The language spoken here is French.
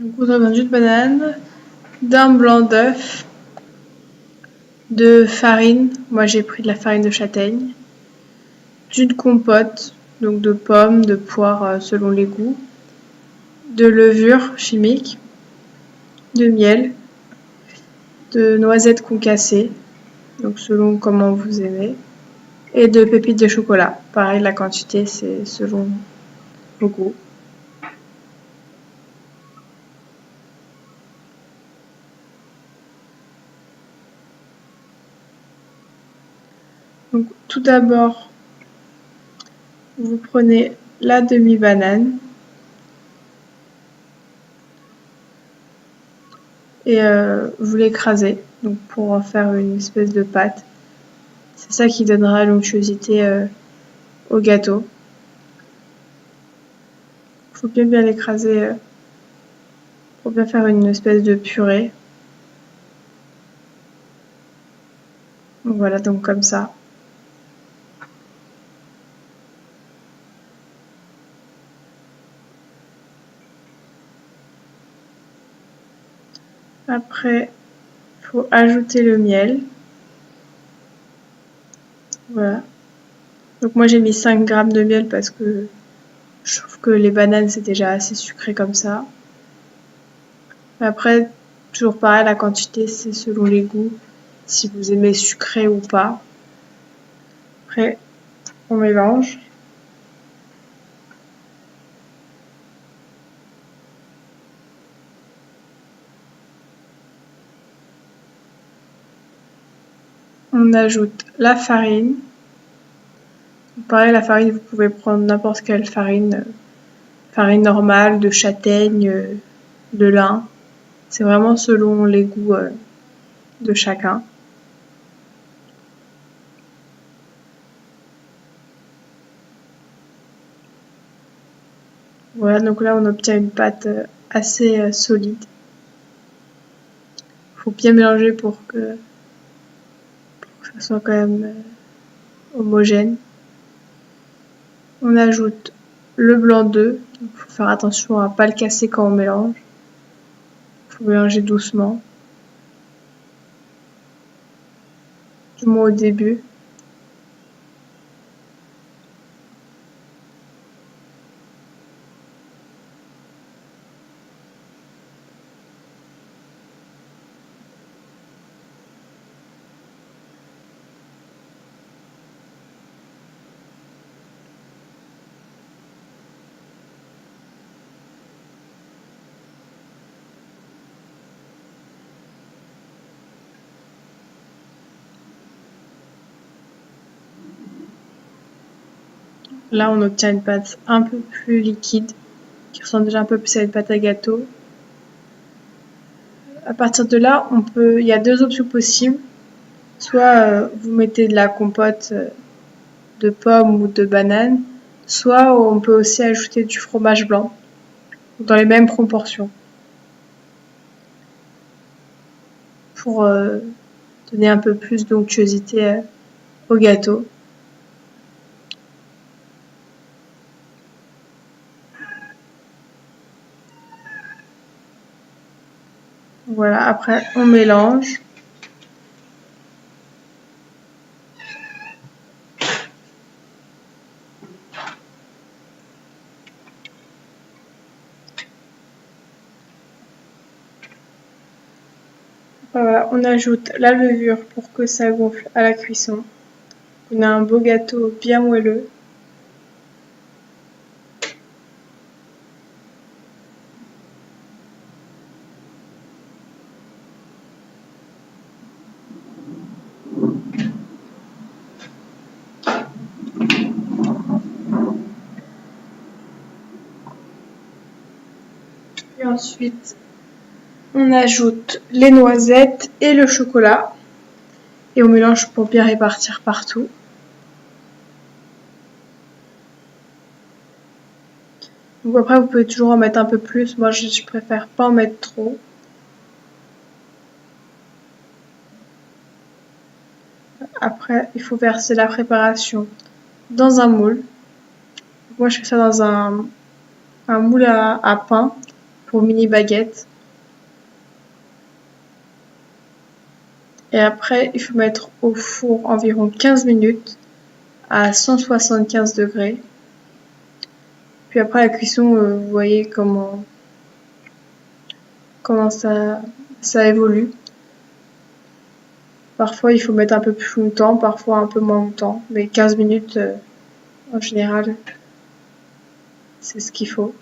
Donc on a d'un jus de banane, d'un blanc d'œuf, de farine, moi j'ai pris de la farine de châtaigne, d'une compote, donc de pommes, de poires selon les goûts, de levure chimique, de miel, de noisettes concassées, donc selon comment vous aimez, et de pépites de chocolat. Pareil, la quantité c'est selon vos goûts. Donc tout d'abord, vous prenez la demi-banane et vous l'écrasez donc pour en faire une espèce de pâte. C'est ça qui donnera l'onctuosité au gâteau. Il faut bien l'écraser pour bien faire une espèce de purée. Voilà, donc comme ça. Après, il faut ajouter le miel. Voilà. Donc moi j'ai mis 5 grammes de miel parce que je trouve que les bananes c'est déjà assez sucré comme ça. Après, toujours pareil, la quantité c'est selon les goûts, si vous aimez sucré ou pas. Après, on mélange. On ajoute la farine. Pareil, la farine, vous pouvez prendre n'importe quelle farine. Farine normale, de châtaigne, de lin. C'est vraiment selon les goûts de chacun. Voilà, donc là on obtient une pâte assez solide. Il faut bien mélanger pour que ça soit quand même homogène. On ajoute le blanc d'œuf. Il faut faire attention à ne pas le casser quand on mélange. Il faut mélanger doucement. Du moins au début. Là, on obtient une pâte un peu plus liquide, qui ressemble déjà un peu plus à une pâte à gâteau. À partir de là, il y a deux options possibles. Soit vous mettez de la compote de pommes ou de bananes, soit on peut aussi ajouter du fromage blanc, dans les mêmes proportions, pour donner un peu plus d'onctuosité au gâteau. Voilà, après on mélange. Voilà, on ajoute la levure pour que ça gonfle à la cuisson. On a un beau gâteau bien moelleux. Puis ensuite, on ajoute les noisettes et le chocolat. Et on mélange pour bien répartir partout. Donc après, vous pouvez toujours en mettre un peu plus. Moi, je préfère pas en mettre trop. Après, il faut verser la préparation dans un moule. Moi, je fais ça dans un moule à pain. pour mini baguette. Et après, il faut mettre au four environ 15 minutes à 175 degrés. Puis après la cuisson, vous voyez comment ça évolue. Parfois, il faut mettre un peu plus longtemps, parfois un peu moins longtemps. Mais 15 minutes, en général, c'est ce qu'il faut.